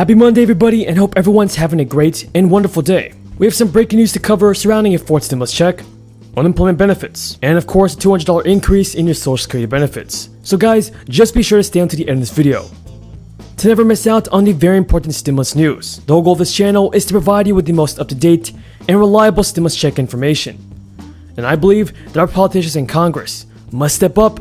Happy Monday everybody, and hope everyone's having a great and wonderful day. We have some breaking news to cover surrounding a fourth stimulus check, unemployment benefits, and of course a $200 increase in your social security benefits. So guys, just be sure to stay until the end of this video to never miss out on the very important stimulus news. The whole goal of this channel is to provide you with the most up-to-date and reliable stimulus check information. And I believe that our politicians in Congress must step up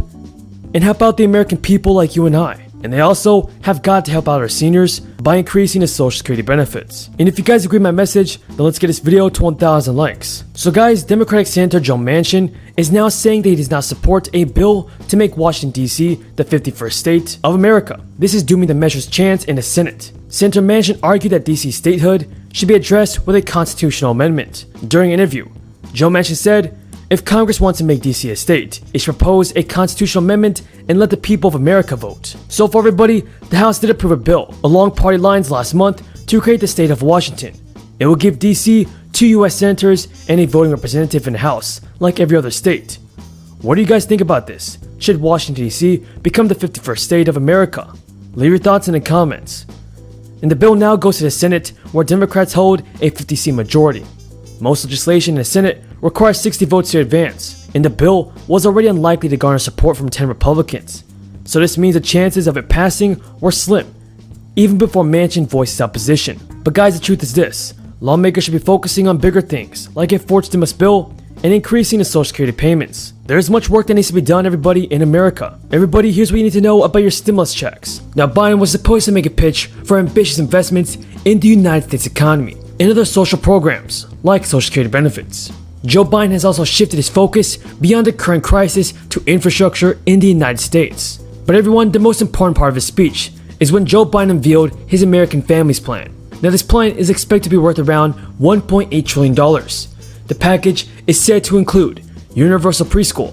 and help out the American people like you and I. And they also have got to help out our seniors by increasing the social security benefits. And if you guys agree with my message, then let's get this video to 1,000 likes. So guys, Democratic Senator Joe Manchin is now saying that he does not support a bill to make Washington D.C. the 51st state of America. This is dooming the measure's chance in the Senate. Senator Manchin argued that D.C. statehood should be addressed with a constitutional amendment. During an interview, Joe Manchin said, "If Congress wants to make D.C. a state, it should propose a constitutional amendment and let the people of America vote." So far everybody, the House did approve a bill along party lines last month to create the state of Washington. It will give D.C. 2 U.S. senators and a voting representative in the House, like every other state. What do you guys think about this? Should Washington D.C. become the 51st state of America? Leave your thoughts in the comments. And the bill now goes to the Senate, where Democrats hold a 50-seat majority. Most legislation in the Senate requires 60 votes to advance, and the bill was already unlikely to garner support from 10 Republicans. So this means the chances of it passing were slim, even before Manchin voiced his opposition. But guys, the truth is this: lawmakers should be focusing on bigger things, like a fourth stimulus bill and increasing the social security payments. There is much work that needs to be done, everybody, in America. Everybody, here's what you need to know about your stimulus checks. Now, Biden was supposed to make a pitch for ambitious investments in the United States economy and other social programs, like social security benefits. Joe Biden has also shifted his focus beyond the current crisis to infrastructure in the United States. But everyone, the most important part of his speech is when Joe Biden unveiled his American Families Plan. Now this plan is expected to be worth around $1.8 trillion. The package is said to include universal preschool,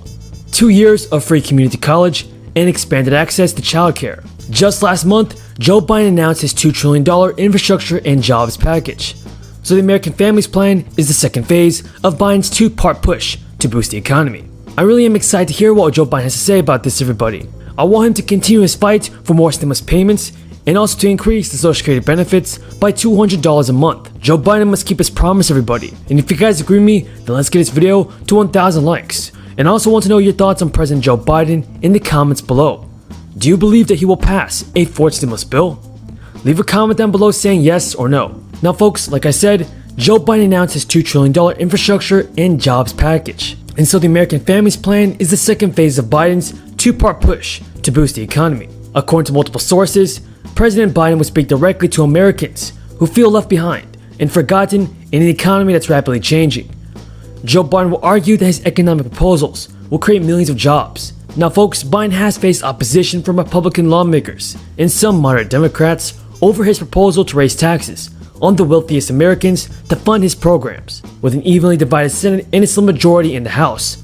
2 years of free community college, and expanded access to childcare. Just last month, Joe Biden announced his $2 trillion infrastructure and jobs package. So the American Families Plan is the second phase of Biden's two-part push to boost the economy. I really am excited to hear what Joe Biden has to say about this, everybody. I want him to continue his fight for more stimulus payments and also to increase the social security benefits by $200 a month. Joe Biden must keep his promise, everybody. And if you guys agree with me, then let's get this video to 1,000 likes. And I also want to know your thoughts on President Joe Biden in the comments below. Do you believe that he will pass a fourth stimulus bill? Leave a comment down below saying yes or no. Now folks, like I said, Joe Biden announced his $2 trillion infrastructure and jobs package. And so the American Families Plan is the second phase of Biden's two-part push to boost the economy. According to multiple sources, President Biden will speak directly to Americans who feel left behind and forgotten in an economy that's rapidly changing. Joe Biden will argue that his economic proposals will create millions of jobs. Now folks, Biden has faced opposition from Republican lawmakers and some moderate Democrats over his proposal to raise taxes on the wealthiest Americans to fund his programs. With an evenly divided Senate and a slim majority in the House,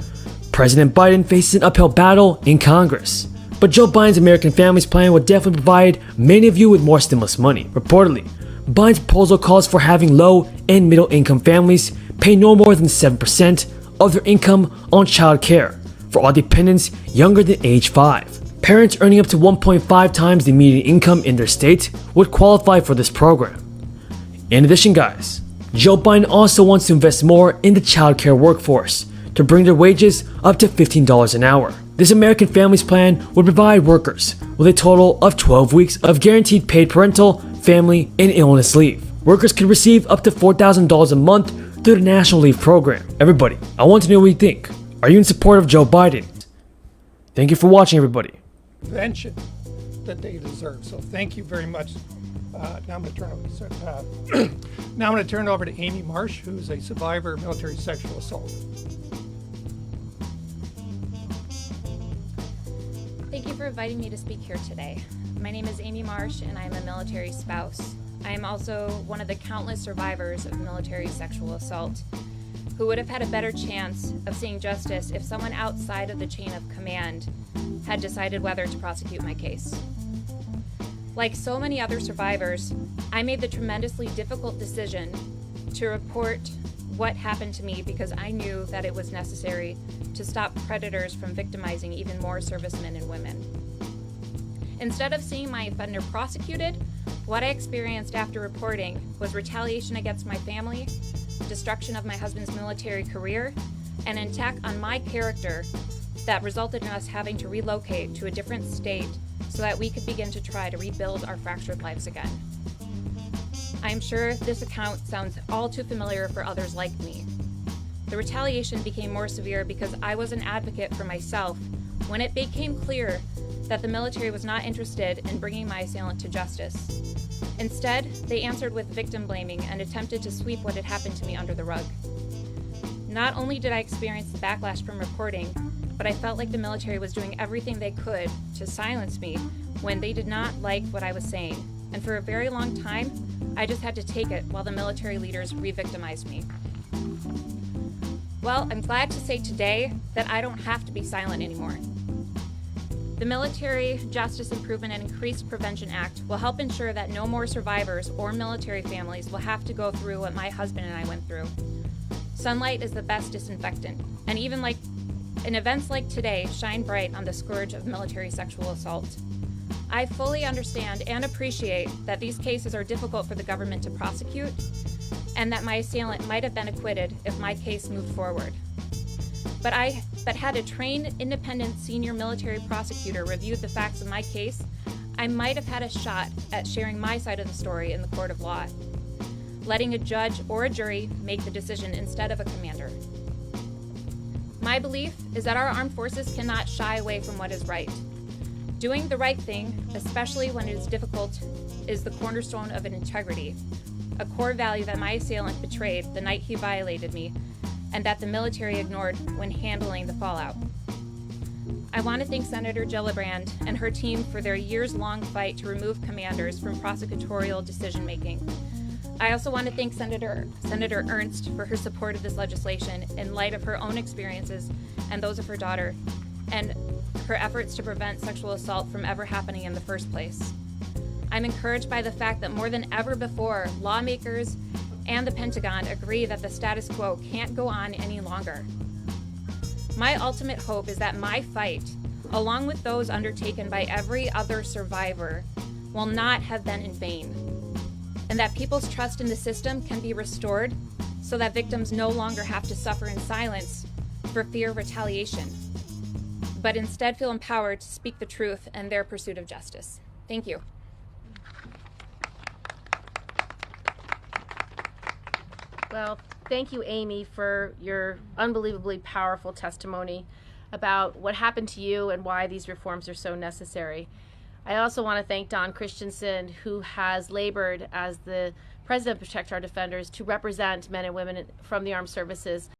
President Biden faces an uphill battle in Congress. But Joe Biden's American Families Plan would definitely provide many of you with more stimulus money. Reportedly, Biden's proposal calls for having low and middle income families pay no more than 7% of their income on child care for all dependents younger than age 5. Parents earning up to 1.5 times the median income in their state would qualify for this program. In addition, guys, Joe Biden also wants to invest more in the childcare workforce to bring their wages up to $15 an hour. This American Families Plan would provide workers with a total of 12 weeks of guaranteed paid parental, family, and illness leave. Workers can receive up to $4,000 a month through the National Leave Program. Everybody, I want to know what you think. Are you in support of Joe Biden? Thank you for watching, everybody. Prevention that they deserve. So thank you very much. Now I'm going to turn it over to Amy Marsh, who's a survivor of military sexual assault. Thank you for inviting me to speak here today. My name is Amy Marsh, and I am a military spouse. I am also one of the countless survivors of military sexual assault who would have had a better chance of seeing justice if someone outside of the chain of command had decided whether to prosecute my case. Like so many other survivors, I made the tremendously difficult decision to report what happened to me because I knew that it was necessary to stop predators from victimizing even more servicemen and women. Instead of seeing my offender prosecuted, What I experienced after reporting was retaliation against my family, destruction of my husband's military career, and an attack on my character that resulted in us having to relocate to a different state so that we could begin to try to rebuild our fractured lives again. I am sure this account sounds all too familiar for others like me. The retaliation became more severe because I was an advocate for myself when it became clear that the military was not interested in bringing my assailant to justice. Instead, they answered with victim blaming and attempted to sweep what had happened to me under the rug. Not only did I experience the backlash from reporting, but I felt like the military was doing everything they could to silence me when they did not like what I was saying. And for a very long time, I just had to take it while the military leaders re-victimized me. Well, I'm glad to say today that I don't have to be silent anymore. The Military Justice Improvement and Increased Prevention Act will help ensure that no more survivors or military families will have to go through what my husband and I went through. Sunlight is the best disinfectant, and events like today shine bright on the scourge of military sexual assault. I fully understand and appreciate that these cases are difficult for the government to prosecute, and that my assailant might have been acquitted if my case moved forward. But had a trained, independent senior military prosecutor reviewed the facts of my case, I might have had a shot at sharing my side of the story in the court of law, letting a judge or a jury make the decision instead of a commander. My belief is that our armed forces cannot shy away from what is right. Doing the right thing, especially when it is difficult, is the cornerstone of an integrity, a core value that my assailant betrayed the night he violated me, and that the military ignored when handling the fallout. I want to thank Senator Gillibrand and her team for their years-long fight to remove commanders from prosecutorial decision-making. I also want to thank Senator Ernst for her support of this legislation in light of her own experiences and those of her daughter, and her efforts to prevent sexual assault from ever happening in the first place. I'm encouraged by the fact that more than ever before, lawmakers and the Pentagon agree that the status quo can't go on any longer. My ultimate hope is that my fight, along with those undertaken by every other survivor, will not have been in vain, and that people's trust in the system can be restored so that victims no longer have to suffer in silence for fear of retaliation, but instead feel empowered to speak the truth in their pursuit of justice. Thank you. Well, thank you, Amy, for your unbelievably powerful testimony about what happened to you and why these reforms are so necessary. I also want to thank Don Christensen, who has labored as the president of Protect Our Defenders to represent men and women from the armed services